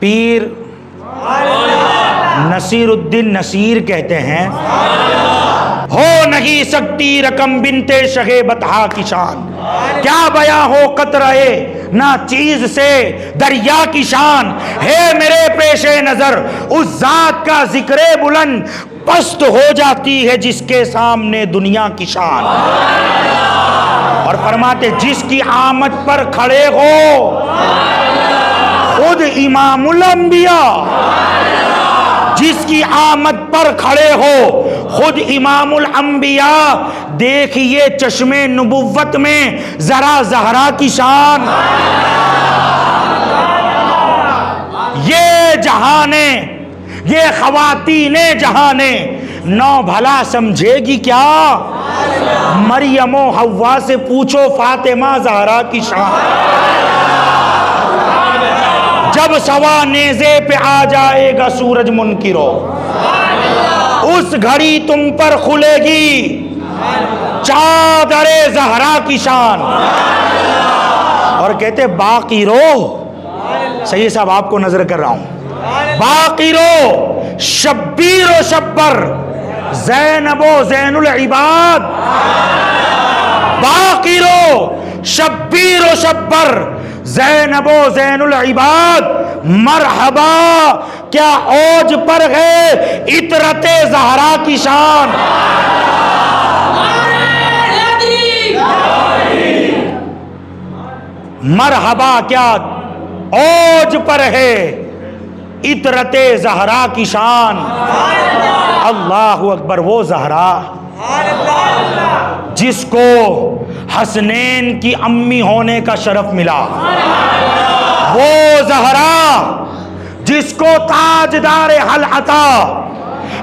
پیر نصیر الدین نصیر کہتے ہیں ہو نہیں سکتی رقم بنتے شہ بطحا کی شان، کیا بیاں ہو قطرے نہ چیز سے دریا کی شان، ہے میرے پیش نظر اس ذات کا ذکر بلند، پست ہو جاتی ہے جس کے سامنے دنیا کی شان۔ اور فرماتے جس کی آمد پر کھڑے ہو خود امام الانبیاء، جس کی آمد پر کھڑے ہو خود امام الانبیاء، دیکھیے چشم نبوت میں ذرا زہرا کی شان۔ یہ جہانے، یہ خواتین جہانے نو بھلا سمجھے گی کیا، مریم و حوا سے پوچھو فاطمہ زہرا کی شان۔ جب سوا نیزے پہ آ جائے گا سورج منکرو، اس گھڑی تم پر کھلے گی چادر زہرا کی شان۔ اور کہتے باقی رو، سید صاحب آپ کو نظر کر رہا ہوں، باقی رو شبیر و شبر زینب و زین العباد، باقی رو شبیر و شبر زینب و زین العباد، مرحبا کیا اوج پر ہے عطرت زہرا کی شان۔ مرحبا کیا اوج پر ہے عطرت زہرا کی شان۔ اللہ اکبر، وہ زہرا جس کو حسنین کی امی ہونے کا شرف ملا، وہ زہرا جس کو تاجدار حل عطا،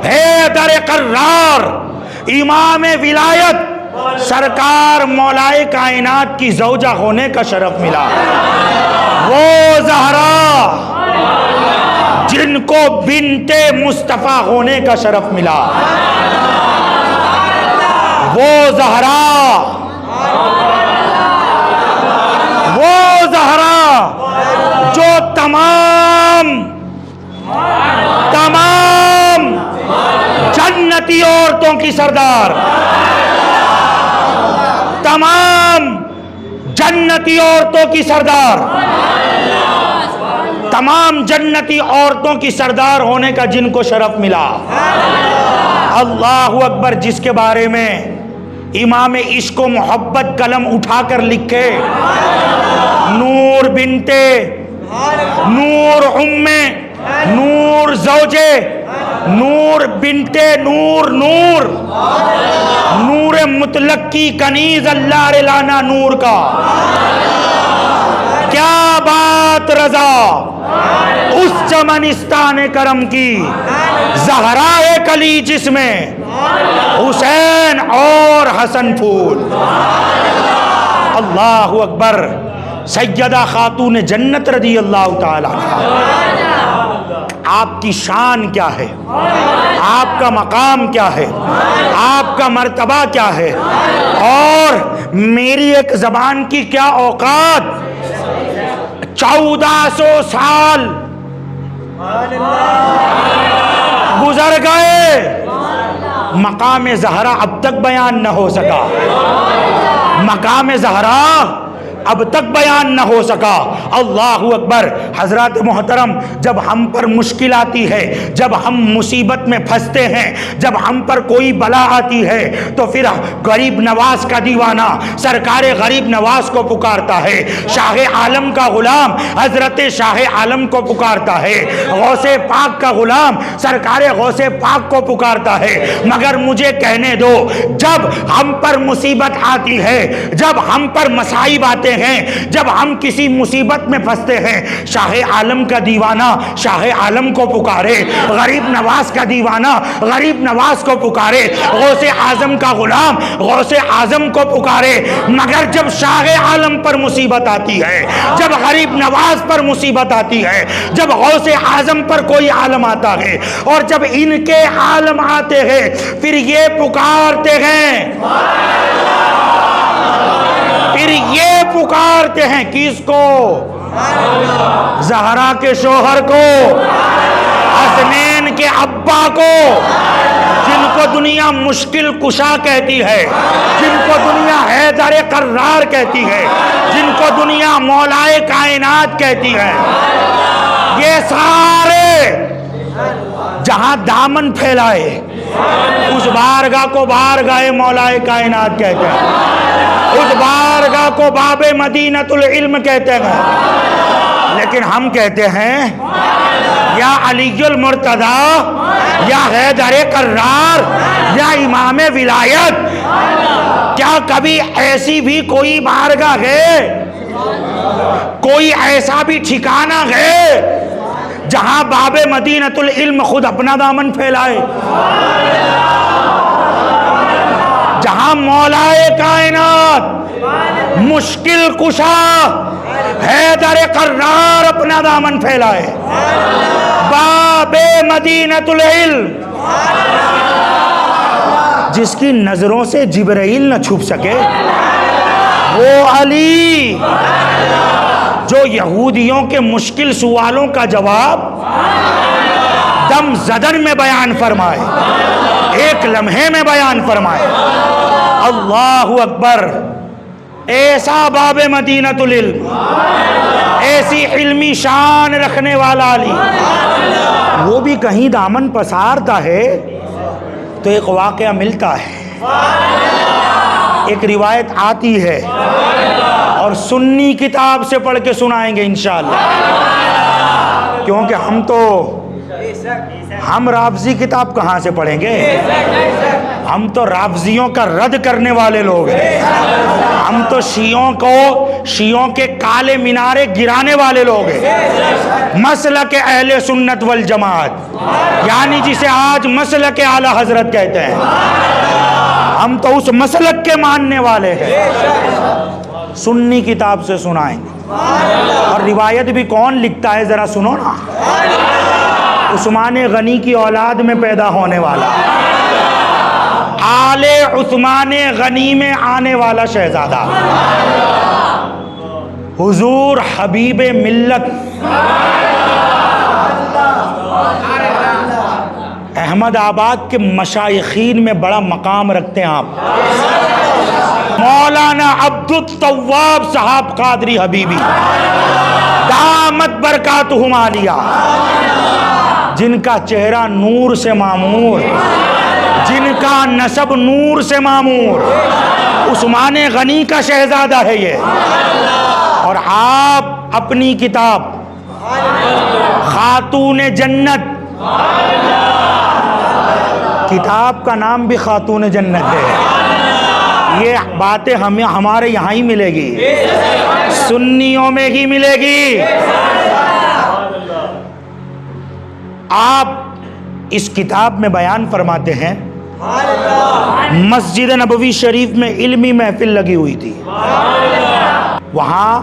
حیدر قرار، امام ولایت، سرکار مولائے کائنات کی زوجہ ہونے کا شرف ملا، وہ زہرا جن کو بنت مصطفیٰ ہونے کا شرف ملا، وہ زہرا، وہ زہرا جو تمام جنتی عورتوں کی سردار، تمام جنتی عورتوں کی سردار، تمام جنتی عورتوں کی سردار ہونے کا جن کو شرف ملا۔ اللہ اکبر، جس کے بارے میں امام عشق و محبت قلم اٹھا کر لکھے، نور بنتے نور نور زوجے نور بنتے نور نور نور مطلق کی کنیز اللہ رلانا نور کا، کیا بات رضا اس چمنستان کرم کی، زہرائے کلی جس میں حسین اور حسن پھول۔ اللہ اکبر، سیدہ خاتون جنت رضی اللہ تعالی عنہا، آپ کی شان کیا ہے، آپ کا مقام کیا ہے، آپ کا مرتبہ کیا ہے، اور میری ایک زبان کی کیا اوقات۔ 1400 سال گزر گئے، مقام زہرا اب تک بیان نہ ہو سکا، مقام زہرا اب تک بیان نہ ہو سکا۔ اللہ اکبر، حضرات محترم، جب ہم پر مشکل آتی ہے، جب ہم مصیبت میں پھنستے ہیں، جب ہم پر کوئی بلا آتی ہے، تو پھر غریب نواز کا دیوانہ سرکار غریب نواز کو پکارتا ہے، شاہ عالم کا غلام حضرت شاہ عالم کو پکارتا ہے، غوث پاک کا غلام سرکار غوث پاک کو پکارتا ہے۔ مگر مجھے کہنے دو، جب ہم پر مصیبت آتی ہے، جب ہم پر مصائب آتے ہیں، جب ہم کسی مصیبت میں پھنستے ہیں، شاہ عالم کا دیوانہ شاہ عالم کو پکارے، غریب نواز کا دیوانہ غریب نواز کو پکارے، غوث اعظم کا غلام غوث اعظم کو پکارے۔ مگر جب شاہ عالم پر مصیبت آتی ہے، جب غریب نواز پر مصیبت آتی ہے، جب غوث اعظم پر کوئی عالم آتا ہے، اور جب ان کے عالم آتے ہیں، پھر یہ پکارتے ہیں، پھر یہ پکارتے ہیں کس کو؟ زہرا کے شوہر کو، حسنین کے ابا کو، جن کو دنیا مشکل کشا کہتی ہے، جن کو دنیا حیدر قرار کہتی ہے، جن کو دنیا مولائے کائنات کہتی ہے، یہ سارے جہاں دامن پھیلائے اس بارگاہ کو بارگاہ مولائے کائنات کہتے ہیں، اس بارگاہ کو باب مدینۃ العلم کہتے ہیں۔ لیکن ہم کہتے ہیں یا علی المرتضی، یا حیدر قرار، یا امام ولایت، کیا کبھی ایسی بھی کوئی بارگاہ ہے، کوئی ایسا بھی ٹھکانہ ہے جہاں باب مدینۃ العلم خود اپنا دامن پھیلائے، جہاں مولائے کائنات مشکل کشا حیدر قرار اپنا دامن پھیلائے؟ باب مدینۃ العلم، جس کی نظروں سے جبرائیل نہ چھپ سکے، وہ علی جو یہودیوں کے مشکل سوالوں کا جواب دم زدن میں بیان فرمائے، ایک لمحے میں بیان فرمائے۔ اللہ اکبر! ایسا باب مدینۃ العلم، ایسی علمی شان رکھنے والا علی، وہ بھی کہیں دامن پسارتا ہے تو ایک واقعہ ملتا ہے، ایک روایت آتی ہے، اور سنی کتاب سے پڑھ کے سنائیں گے انشاءاللہ، کیونکہ ہم رافضی کتاب کہاں سے پڑھیں گے؟ ہم تو رافضیوں کا رد کرنے والے لوگ ہیں، ہم تو شیعوں کے کالے مینارے گرانے والے لوگ ہیں، مسلک اہل سنت والجماعت، یعنی جسے آج مسلک اعلی حضرت کہتے ہیں، ہم تو اس مسلک کے ماننے والے ہیں۔ سنی کتاب سے سنائیں گے، اور روایت بھی کون لکھتا ہے ذرا سنو نا، عثمان غنی کی اولاد میں پیدا ہونے والا، آل عثمان غنی میں آنے والا شہزادہ، حضور حبیب ملت احمد آباد کے مشائخین میں بڑا مقام رکھتے ہیں آپ، مولانا عبد التواب صاحب قادری حبیبی دامت برکاتہم عالیہ، جن کا چہرہ نور سے معمور، جن کا نسب نور سے معمور، عثمان غنی کا شہزادہ ہے یہ، اور آپ اپنی کتاب خاتون جنت، کتاب کا نام بھی خاتون جنت ہے، یہ باتیں ہمارے یہاں ہی ملے گی، سنیوں میں ہی ملے گی۔ آپ اس کتاب میں بیان فرماتے ہیں، مسجد نبوی شریف میں علمی محفل لگی ہوئی تھی، وہاں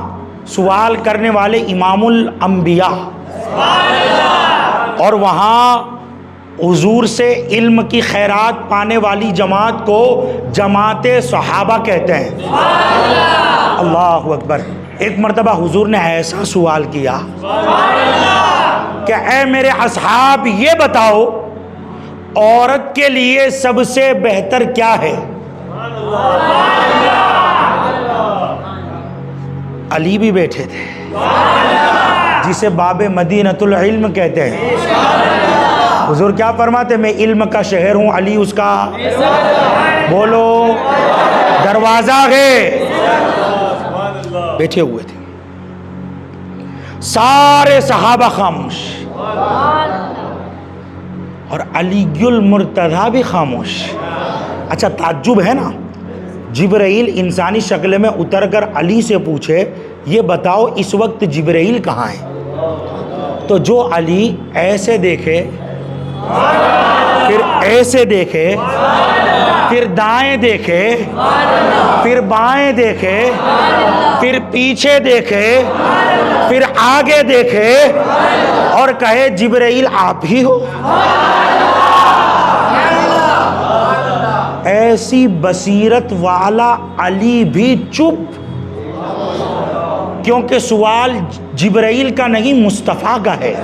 سوال کرنے والے امام الانبیاء، اور وہاں حضور سے علم کی خیرات پانے والی جماعت کو جماعت صحابہ کہتے ہیں۔ اللہ اکبر! ایک مرتبہ حضور نے ایسا سوال کیا کہ اے میرے اصحاب، یہ بتاؤ عورت کے لیے سب سے بہتر کیا ہے؟ علی بھی بیٹھے تھے، جسے باب مدینۃ العلم کہتے ہیں۔ حضور کیا فرماتے؟ میں علم کا شہر ہوں، علی اس کا بولو دروازہ ہے۔ بیٹھے ہوئے تھے، سارے صحابہ خاموش، اور علی المرتضی بھی خاموش۔ اچھا تعجب ہے نا، جبرائیل انسانی شکل میں اتر کر علی سے پوچھے یہ بتاؤ اس وقت جبرائیل کہاں ہے؟ تو جو علی ایسے دیکھے، پھر ایسے دیکھے، پھر دائیں دیکھے، پھر بائیں دیکھے، پھر پیچھے دیکھے، پھر آگے دیکھے، اور کہے جبرائیل آپ ہی ہو؟ ایسی بصیرت والا علی بھی چپ، کیونکہ سوال جبرائیل کا نہیں مصطفیٰ کا ہے،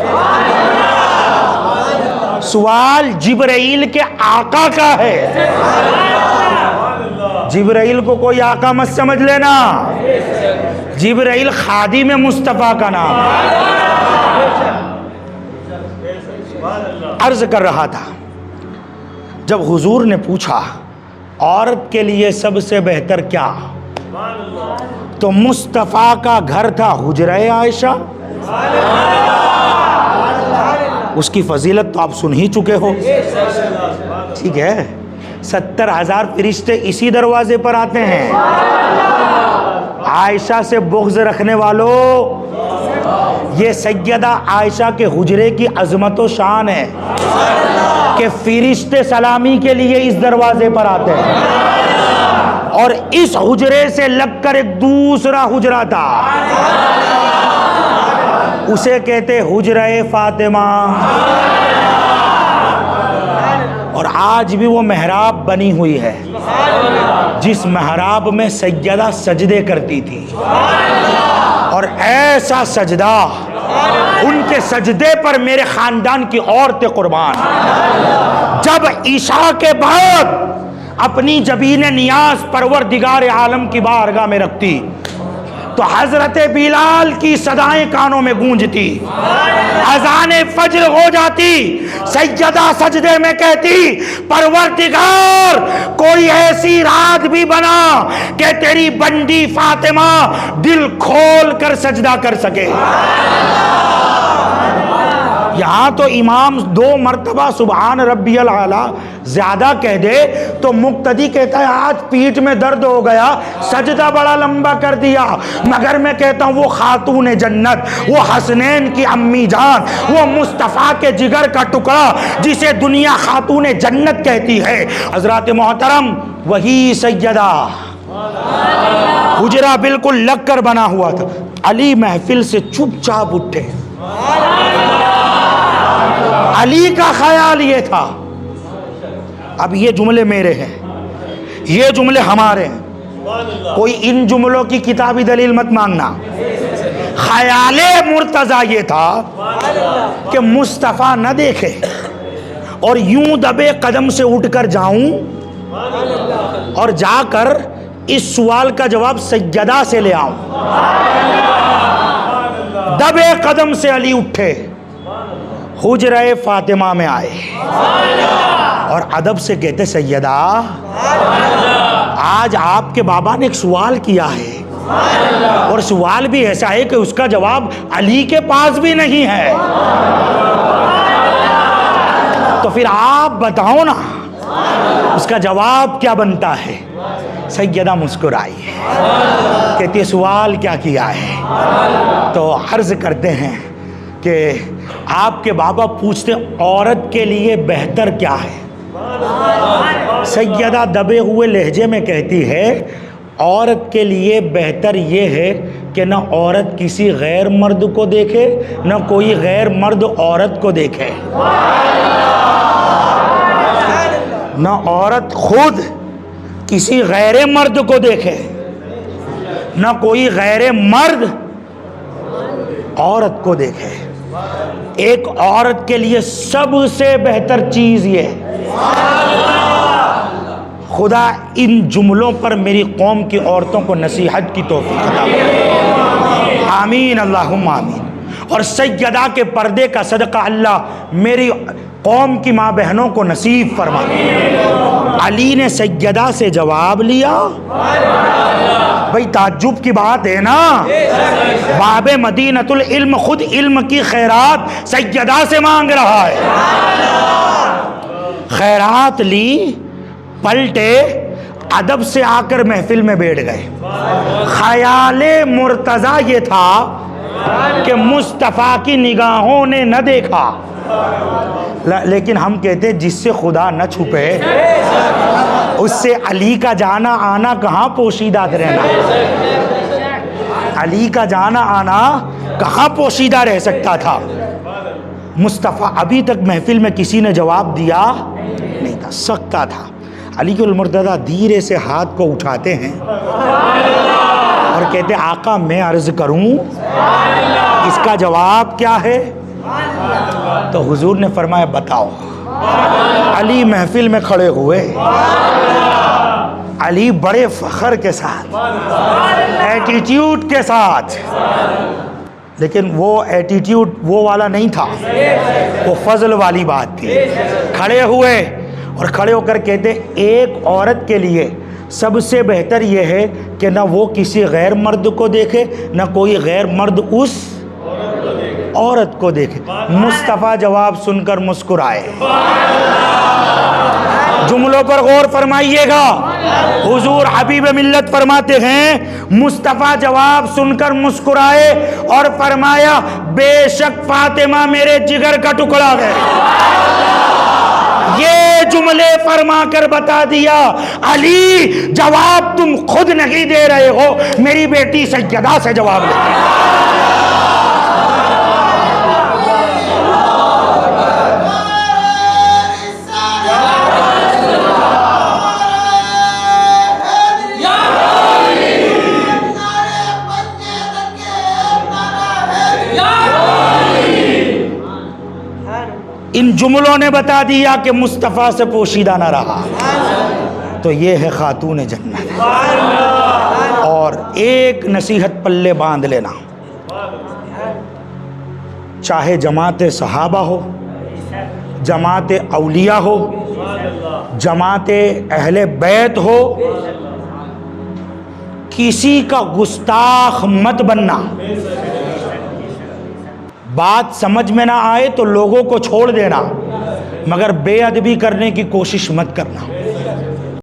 سوال جبرائیل کے آقا کا ہے۔ جبرائیل کو کوئی آقا مت سمجھ لینا، جبرائیل خادم مصطفیٰ کا نام ہے۔ عرض کر رہا تھا، جب حضور نے پوچھا عورت کے لیے سب سے بہتر کیا، تو مصطفیٰ کا گھر تھا حجرہ عائشہ۔ اس کی فضیلت تو آپ سن ہی چکے ہو، ٹھیک ہے؟ 70,000 فرشتے اسی دروازے پر آتے ہیں۔ عائشہ سے بغض رکھنے والوں، یہ سیدہ عائشہ کے حجرے کی عظمت و شان ہے کہ فرشتے سلامی کے لیے اس دروازے پر آتے ہیں، اور اس حجرے سے لگ کر ایک دوسرا حجرہ تھا، اسے کہتے حجرہ فاطمہ، اور آج بھی وہ محراب بنی ہوئی ہے جس محراب میں سیدہ سجدے کرتی تھی، اور ایسا سجدہ، ان کے سجدے پر میرے خاندان کی عورتیں قربان۔ جب عشاء کے بعد اپنی جبین نیاز پروردگار عالم کی بارگاہ میں رکھتی تو حضرت بلال کی صدائیں کانوں میں گونجتی، اذان فجر ہو جاتی، سیدہ سجدے میں کہتی پروردگار کوئی ایسی رات بھی بنا کہ تیری بندی فاطمہ دل کھول کر سجدہ کر سکے۔ یہاں تو امام 2 مرتبہ سبحان ربی الاعلیٰ زیادہ کہہ دے تو مقتدی کہتا ہے آج پیٹھ میں درد ہو گیا، سجدہ بڑا لمبا کر دیا، مگر میں کہتا ہوں وہ خاتون جنت، وہ حسنین کی امی جان، وہ مصطفیٰ کے جگر کا ٹکڑا جسے دنیا خاتون جنت کہتی ہے، حضرات محترم وہی سیدہ، حجرہ بالکل لگ کر بنا ہوا تھا۔ علی محفل سے چپ چاپ اٹھے، علی کا خیال یہ تھا اب یہ جملے میرے ہیں، یہ جملے ہمارے ہیں، کوئی ان جملوں کی کتابی دلیل مت مانگنا۔ خیال مرتضیٰ یہ تھا کہ مصطفیٰ نہ دیکھے اور یوں دبے قدم سے اٹھ کر جاؤں اور جا کر اس سوال کا جواب سیدہ سے لے آؤں۔ دبے قدم سے علی اٹھے، حجرہ فاطمہ میں آئے اور ادب سے کہتے سیدہ آج آپ کے بابا نے ایک سوال کیا ہے، اور سوال بھی ایسا ہے کہ اس کا جواب علی کے پاس بھی نہیں ہے، تو پھر آپ بتاؤ نا اس کا جواب کیا بنتا ہے۔ سیدہ مسکرائی، کہتی ہے سوال کیا کیا ہے، تو عرض کرتے ہیں کہ آپ کے بابا پوچھتے عورت کے لیے بہتر کیا ہے۔ سیدہ دبے ہوئے لہجے میں کہتی ہے عورت کے لیے بہتر یہ ہے کہ نہ عورت کسی غیر مرد کو دیکھے، نہ کوئی غیر مرد عورت کو دیکھے، نہ عورت خود کسی غیر مرد کو دیکھے، نہ کوئی غیر مرد عورت کو دیکھے۔ ایک عورت کے لیے سب سے بہتر چیز یہ ہے، خدا ان جملوں پر میری قوم کی عورتوں کو نصیحت کی توفیق عطا فرمائے، آمین اللہم آمین۔ اور سیدہ کے پردے کا صدقہ اللہ میری قوم کی ماں بہنوں کو نصیب فرمائے۔ علی نے سیدہ سے جواب لیا، بھئی تعجب کی بات ہے نا، باب مدینۃ العلم خود علم کی خیرات سیدہ سے مانگ رہا ہے۔ خیرات لی، پلٹے، ادب سے آ کر محفل میں بیٹھ گئے۔ خیال مرتضیٰ یہ تھا کہ مصطفیٰ کی نگاہوں نے نہ دیکھا، لیکن ہم کہتے جس سے خدا نہ چھپے اس سے علی کا جانا آنا کہاں پوشیدہ رہنا، علی کا جانا آنا کہاں پوشیدہ رہ سکتا تھا۔ مصطفیٰ ابھی تک محفل میں کسی نے جواب دیا نہیں تھا، سکتا تھا۔ علی المرتضیٰ دھیرے سے ہاتھ کو اٹھاتے ہیں اور کہتے آقا میں عرض کروں اس کا جواب کیا ہے؟ تو حضور نے فرمایا بتاؤ. علی محفل میں کھڑے ہوئے، علی بڑے فخر کے ساتھ، ایٹیٹیوڈ کے ساتھ، لیکن وہ ایٹیٹیوڈ وہ والا نہیں تھا، وہ فضل والی بات تھی. کھڑے ہوئے اور کھڑے ہو کر کہتے ایک عورت کے لیے سب سے بہتر یہ ہے کہ نہ وہ کسی غیر مرد کو دیکھے، نہ کوئی غیر مرد اس عورت کو دیکھے. مصطفیٰ جواب سن کر مسکرائے. جملوں پر غور فرمائیے گا. حضور حبیب ملت فرماتے ہیں مصطفیٰ جواب سن کر مسکرائے اور فرمایا بے شک فاطمہ میرے جگر کا ٹکڑا ہے. یہ جملے فرما کر بتا دیا علی جواب تم خود نہیں دے رہے ہو، میری بیٹی سیدہ سے جواب لے. ان جملوں نے بتا دیا کہ مصطفیٰ سے پوشیدہ نہ رہا. تو یہ ہے خاتون جنت. اور ایک نصیحت پلے باندھ لینا، چاہے جماعت صحابہ ہو، جماعت اولیاء ہو، جماعت اہل بیت ہو، کسی کا گستاخ مت بننا. بات سمجھ میں نہ آئے تو لوگوں کو چھوڑ دینا، مگر بے ادبی کرنے کی کوشش مت کرنا.